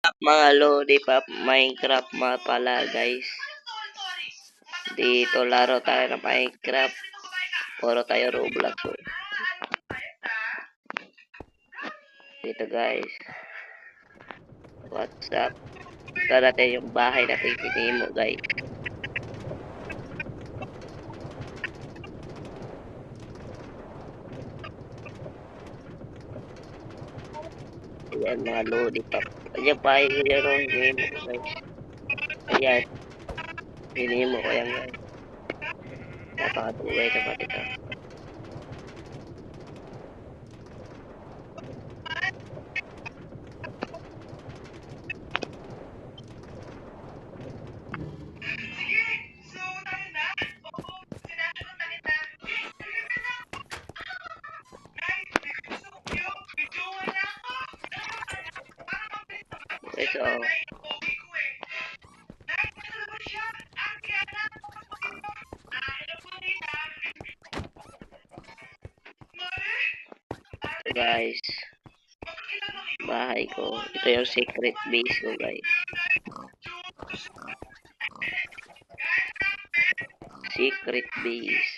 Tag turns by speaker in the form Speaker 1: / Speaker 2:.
Speaker 1: Mga lodi pa Minecraft mga pala guys. Dito laro tayo ng Minecraft. Puro tayo Roblox. Dito guys. What's up? Ito natin yung bahay natin tinimo guys. Ayan mga lodi pa. Ayan bahay ko yan o. Hinimo ko guys. Ayan. Hinimo ko yan guys. Napakatugay naman ito. So, guys, bahay ko. Ito yung secret base ko guys. Secret base.